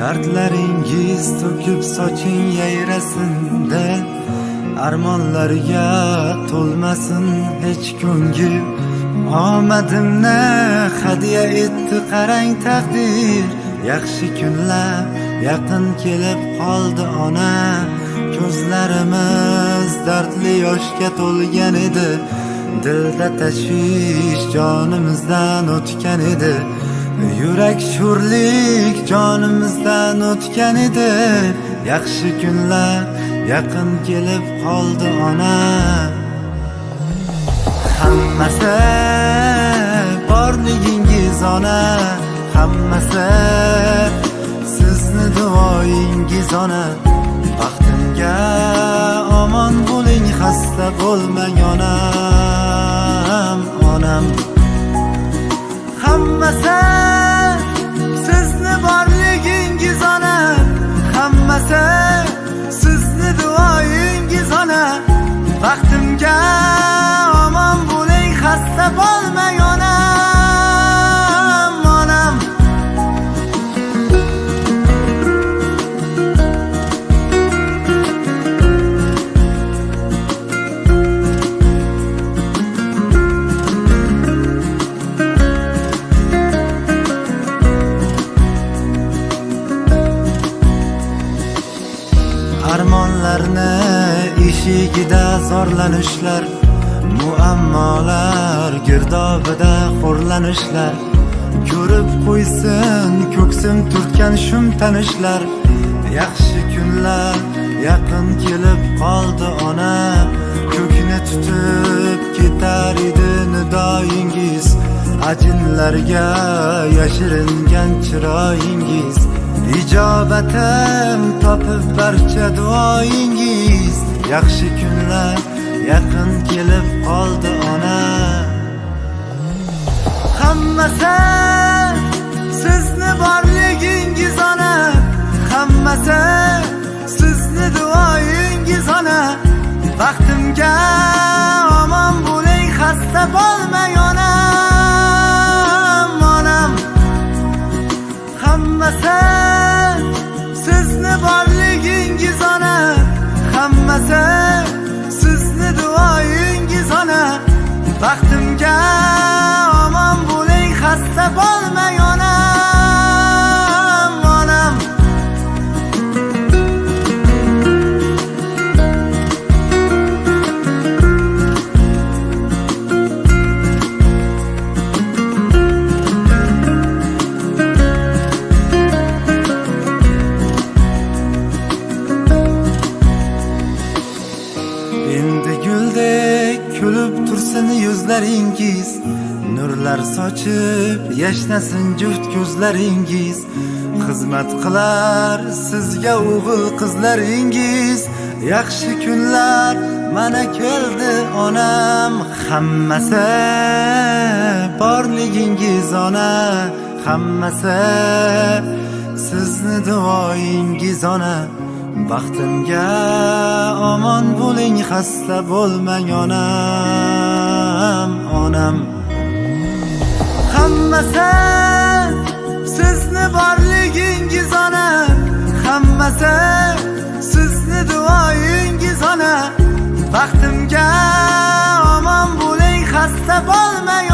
Dardlaringiz to'kib soching yayrasin-da, armonlarga to'lmasin hech ko'ngil. Omadimni hadya etdi qarang taqdir, yaxshi kunlar yaqin kelib qoldi ona. Ko'zlarimiz dardli yoshga to'lgan edi, dilda tashvish jonimizdan o'tgan edi. Yurak sho'rlik jonimizdan o'tgan edi, yaxshi kunlar yaqin kelib qoldi ona. Hammasi borligingiz ona, hammasi sizni duoyingiz ona. Baxtimga omon bo'ling, xasta bo'lmang onam, onam. Hammasi sizni borligingiz ona, hammasi sizni duoyingiz ona. Baxtimga omon bo'ling, xasta bo'lmang onam, onam. Armonlarni eshigida zorlanishlar, muammolar girdobida xo'rlanishlar. Ko'rib qo'ysin ko'ksim turtgan shum tanishlar, yaxshi kunlar yaqin kelib qoldi ona. Ko'kni tutib ketar edi nidoyingiz, ajinlarga yashiringan chiroyingiz. Ijobatim topib barcha duoyingiz, yaxshi kunlar yaqin kelib qoldi ona. Hammasi sizni borligingiz ona, hammasi sizni duoyingiz ona. Baxtimga omon bo'ling, xasta bo'lmang onam, onam. Hammasi sizni borligingiz ona, hammasi sizni duoyingiz ona. Baxtimga omon bo'ling, xasta bo'lmang onam, onam. Endi guldek kulib tursin yuzlaringiz, nurlar sochib yashnasin juft ko'zlaringiz. Xizmat qilar sizga o'g'il qizlaringiz, yaxshi kunlar mana keldi onam. Hammasi borligingiz ona, hammasi sizni duoyingiz ona. Baxtimga omon bo'ling, xasta bo'lmang onam, onam. Hammasi sizni borligingiz ona, hammasi sizni duoyingiz ona. Baxtimga omon bo'ling, xasta bo'lmang